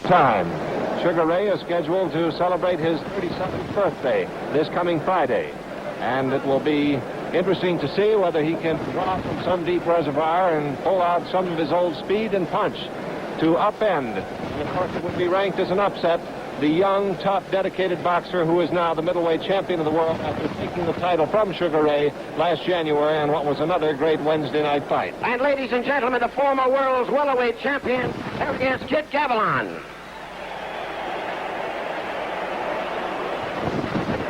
Time. Sugar Ray is scheduled to celebrate his 37th birthday this coming Friday. And it will be interesting to see whether he can draw from some deep reservoir and pull out some of his old speed and punch to upend. And of course, it would be ranked as an upset the young, tough, dedicated boxer who is now the middleweight champion of the world after taking the title from Sugar Ray last January in what was another great Wednesday night fight. And ladies and gentlemen, the former world's welterweight champion, here he is, Kid Gavilan.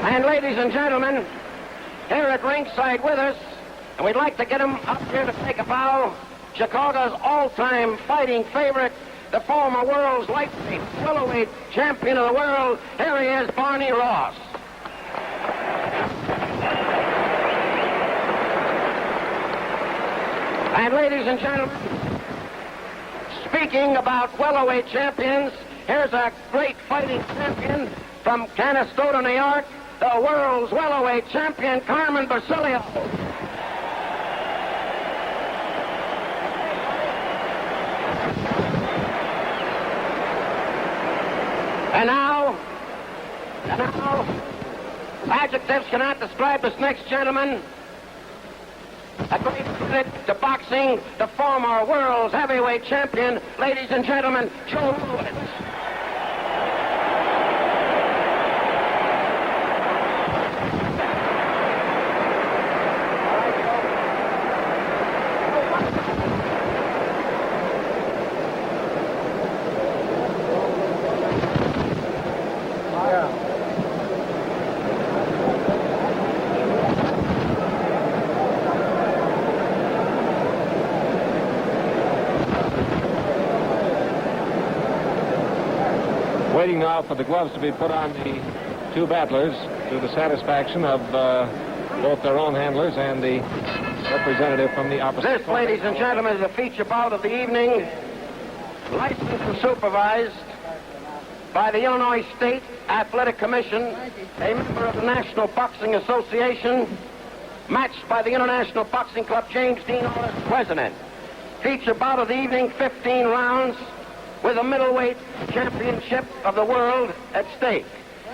And ladies and gentlemen, here at ringside with us, and we'd like to get him up here to take a bow, Chicago's all-time fighting favorite, the former world's lightweight, welterweight champion of the world. Here he is, Barney Ross. And ladies and gentlemen, speaking about welterweight champions, here's a great fighting champion from Canastota, New York, the world's welterweight champion, Carmen Basilio. And now, adjectives cannot describe this next gentleman. A great credit to boxing, the former world's heavyweight champion, ladies and gentlemen, Joe Louis. Waiting now for the gloves to be put on the two battlers to the satisfaction of both their own handlers and the representative from the opposite. This, ladies and gentlemen, is the feature bout of the evening, licensed and supervised by the Illinois State Athletic Commission, a member of the National Boxing Association, matched by the International Boxing Club, James Dean Orris, president. Feature bout of the evening, 15 rounds, with a middleweight championship of the world at stake.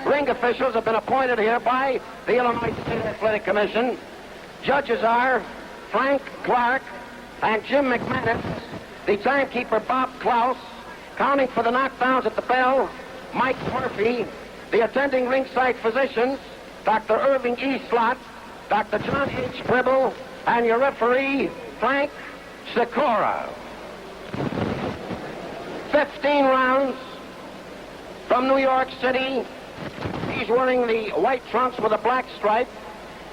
Ring officials have been appointed here by the Illinois State Athletic Commission. Judges are Frank Clark and Jim McManus. The timekeeper, Bob Klaus. Counting for the knockdowns at the bell, Mike Murphy. The attending ringside physicians, Dr. Irving E. Slott, Dr. John H. Pribble, and your referee, Frank Sikora. 15 rounds from New York City. He's wearing the white trunks with a black stripe.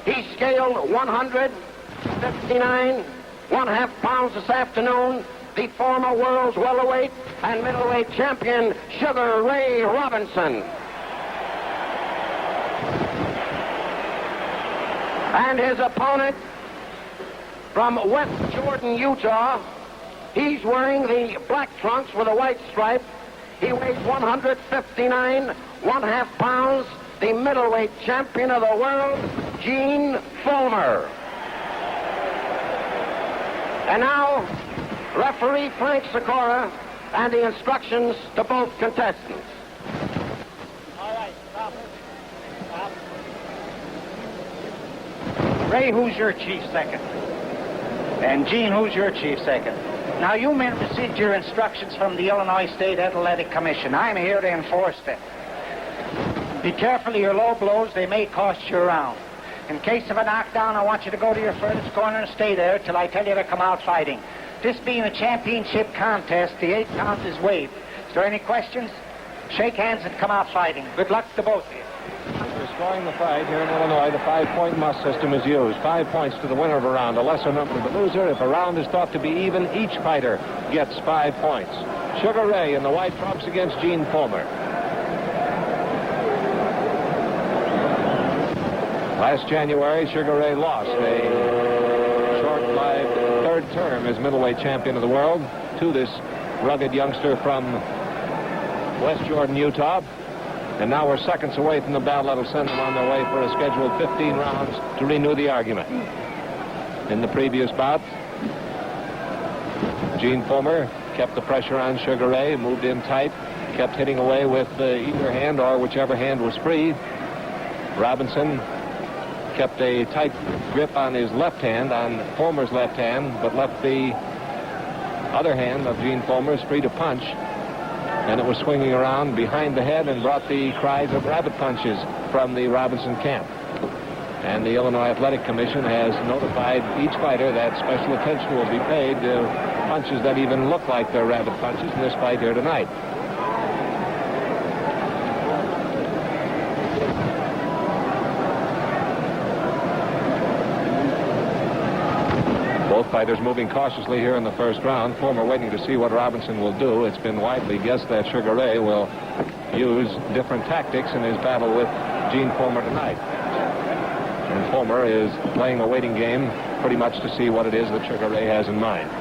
He's scaled 159 1/2 pounds this afternoon. The former world's welterweight and middleweight champion, Sugar Ray Robinson. And his opponent from West Jordan, Utah, he's wearing the black trunks with a white stripe. He weighs 159 1/2 pounds. The middleweight champion of the world, Gene Fullmer. And now, referee Frank Sikora and the instructions to both contestants. All right, stop. Ray, who's your chief second? And Gene, who's your chief second? Now, you men received your instructions from the Illinois State Athletic Commission. I'm here to enforce them. Be careful of your low blows. They may cost you a round. In case of a knockdown, I want you to go to your furthest corner and stay there till I tell you to come out fighting. This being a championship contest, the 8 count is waived. Is there any questions? Shake hands and come out fighting. Good luck to both of you. For scoring the fight here in Illinois, the 5-point must system is used. 5 points to the winner of a round, a lesser number to the loser. If a round is thought to be even, each fighter gets 5 points. Sugar Ray in the white trunks against Gene Fullmer. Last January, Sugar Ray lost a short-lived third term as middleweight champion of the world to this rugged youngster from West Jordan, Utah. And now we're seconds away from the battle that'll send them on their way for a scheduled 15 rounds to renew the argument. In the previous bout, Gene Fullmer kept the pressure on Sugar Ray, moved in tight, kept hitting away with either hand or whichever hand was free. Robinson kept a tight grip on his left hand, on Fullmer's left hand, but left the other hand of Gene Fullmer's free to punch. And it was swinging around behind the head and brought the cries of rabbit punches from the Robinson camp. And the Illinois Athletic Commission has notified each fighter that special attention will be paid to punches that even look like they're rabbit punches in this fight here tonight. Both fighters moving cautiously here in the first round. Fullmer waiting to see what Robinson will do. It's been widely guessed that Sugar Ray will use different tactics in his battle with Gene Fullmer tonight. And Fullmer is playing a waiting game pretty much to see what it is that Sugar Ray has in mind.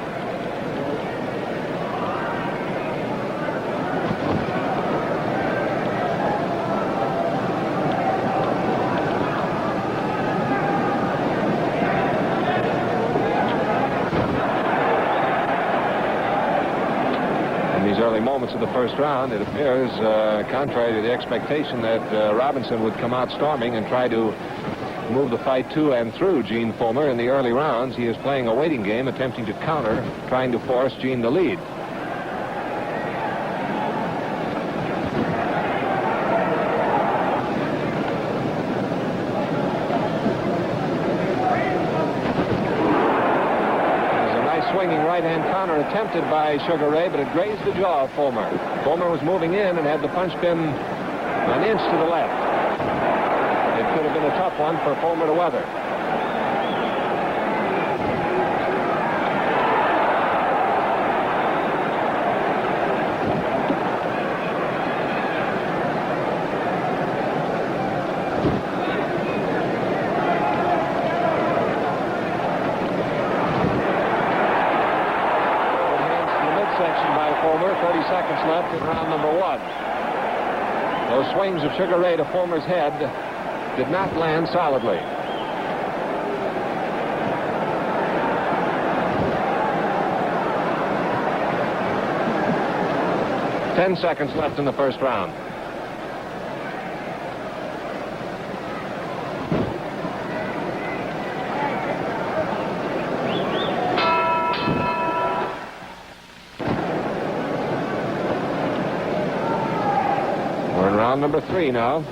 Early moments of the first round, it appears, contrary to the expectation, that Robinson would come out storming and try to move the fight to and through Gene Fullmer. In the early rounds, he is playing a waiting game, attempting to counter, trying to force Gene to lead. Swinging right-hand counter attempted by Sugar Ray, but it grazed the jaw of Fullmer. Fullmer was moving in, and had the punch been an inch to the left, it could have been a tough one for Fullmer to weather. Fullmer, 30 seconds left in round number one. Those swings of Sugar Ray to Fullmer's head did not land solidly. Ten seconds left in the first round. Round number three now.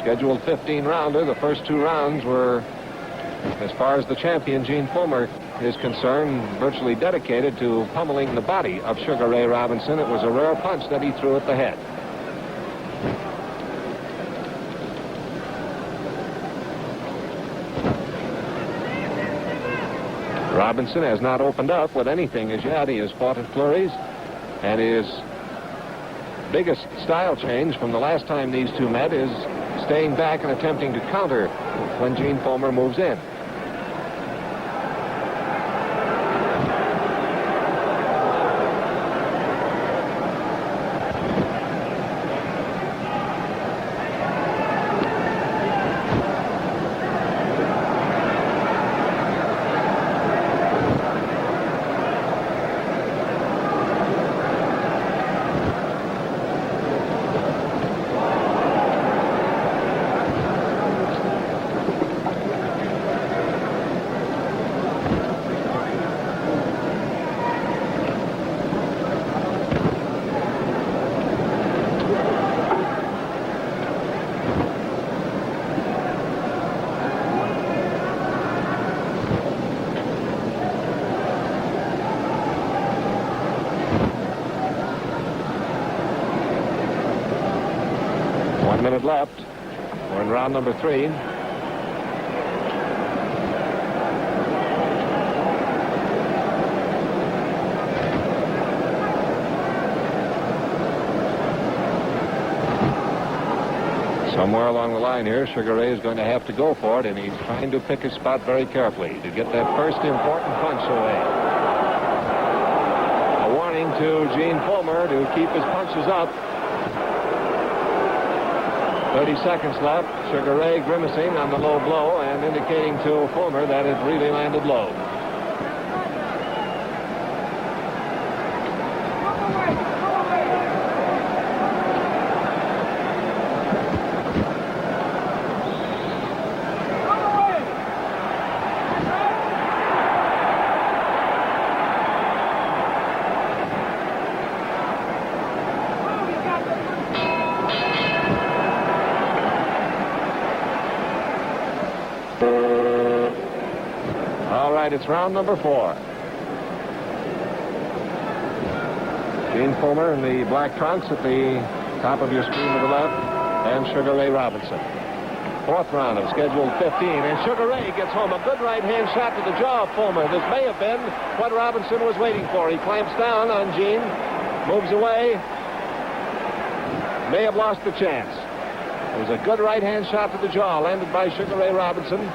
Scheduled 15-rounder. The first two rounds were, as far as the champion Gene Fullmer is concerned, virtually dedicated to pummeling the body of Sugar Ray Robinson. It was a rare punch that he threw at the head. Robinson has not opened up with anything as yet. He has fought in flurries, and his biggest style change from the last time these two met is staying back and attempting to counter when Gene Fullmer moves in. Minute left. We're in round number three. Somewhere along the line here, Sugar Ray is going to have to go for it, and he's trying to pick his spot very carefully to get that first important punch away. A warning to Gene Fullmer to keep his punches up. 30 seconds left. Sugar Ray grimacing on the low blow and indicating to Fullmer that it really landed low. right, it's round number 4. Gene Fullmer in the black trunks at the top of your screen to the left, and Sugar Ray Robinson. 4th round of scheduled 15, and Sugar Ray gets home a good right-hand shot to the jaw of Fullmer. This may have been what Robinson was waiting for. He clamps down on Gene, moves away, may have lost the chance. It was a good right-hand shot to the jaw, landed by Sugar Ray Robinson.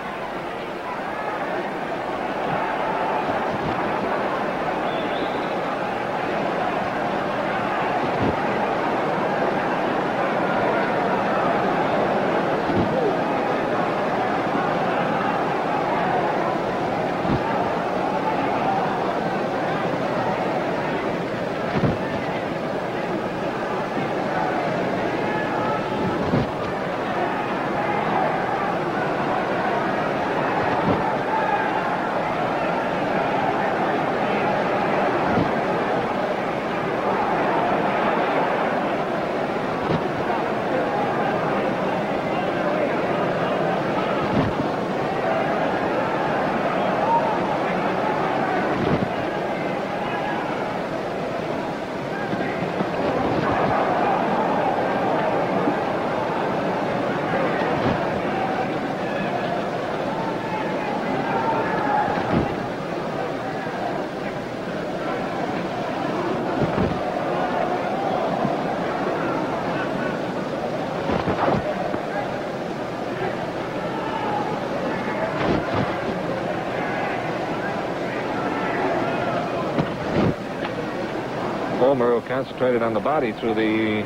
Fullmer, who concentrated on the body through the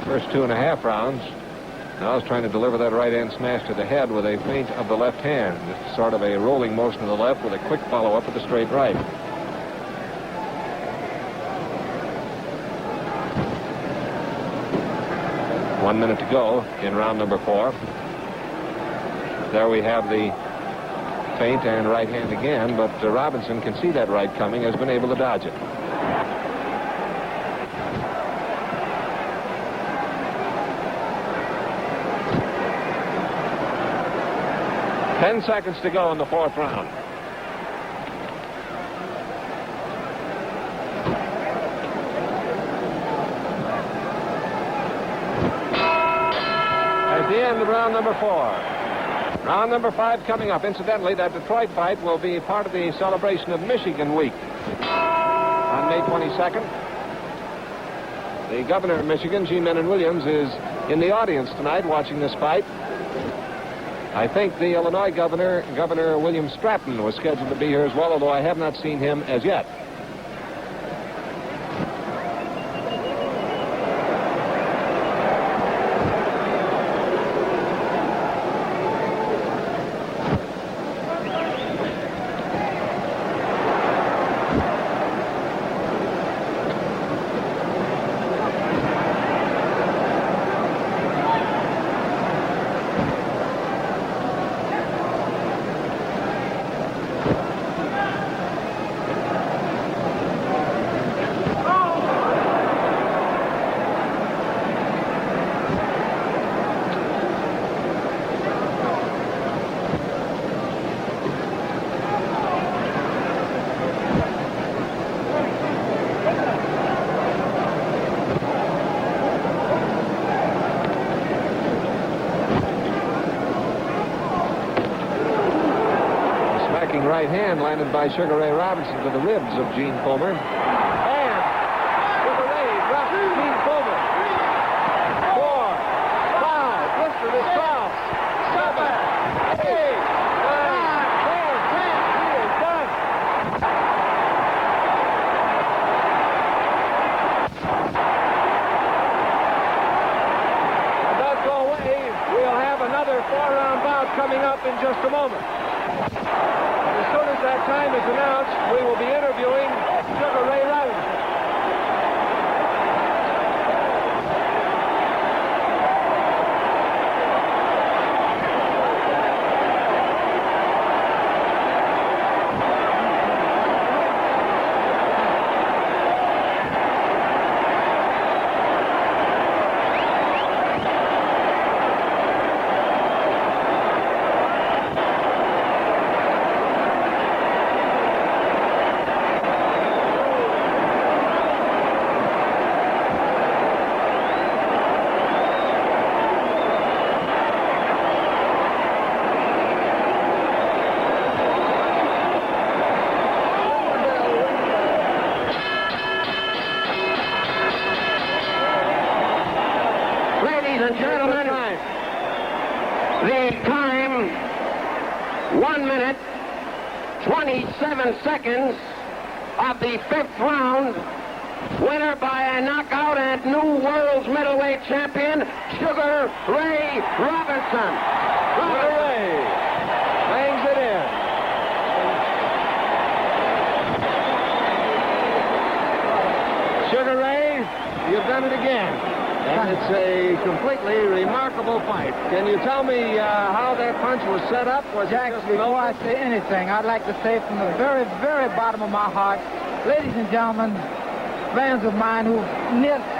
first 2.5 rounds, now is trying to deliver that right-hand smash to the head with a feint of the left hand. Just sort of a rolling motion to the left with a quick follow-up with a straight right. One minute to go in round number 4. There we have the feint and right hand again, but Robinson can see that right coming, has been able to dodge it. 10 seconds to go in the 4th round. At the end of round number 4. Round number 5 coming up. Incidentally, that Detroit fight will be part of the celebration of Michigan Week on May 22nd. The governor of Michigan, G. Mennen Williams, is in the audience tonight watching this fight. I think the Illinois governor, Governor William Stratton, was scheduled to be here as well, although I have not seen him as yet. Right hand landed by Sugar Ray Robinson to the ribs of Gene Fullmer. And Sugar Ray drops Gene Fullmer. 4, 5, listen to this 12, 7, 8, 9, 10. He is done. Don't go away. We'll have another 4-round bout coming up in just a moment. As soon as that time is announced, we will be interviewing Sugar Ray Robinson. Ladies and gentlemen, the time, 1 minute, 27 seconds of the 5th round. Winner by a knockout and new world's middleweight champion, Sugar Ray Robinson. Sugar Ray bangs it in. Sugar Ray, you've done it again. And it's a completely remarkable fight. Can you tell me how that punch was set up? Was Jack, before I say anything, I'd like to say from the very, very bottom of my heart, ladies and gentlemen, fans of mine who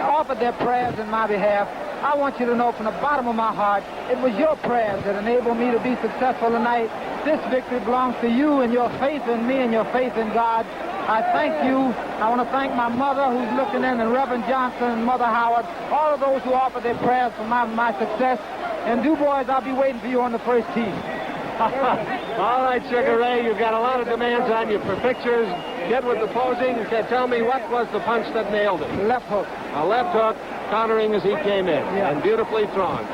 offered their prayers in my behalf, I want you to know from the bottom of my heart, it was your prayers that enabled me to be successful tonight. This victory belongs to you and your faith in me and your faith in God. I thank you. I want to thank my mother who's looking in, and Reverend Johnson and Mother Howard, all of those who offered their prayers for my success. And Du Bois, I'll be waiting for you on the first tee. All right, Sugar Ray, you've got a lot of demands on you for pictures. Get with the posing. Tell me, what was the punch that nailed it? Left hook. A left hook, countering as he came in, Yeah. and beautifully thrown.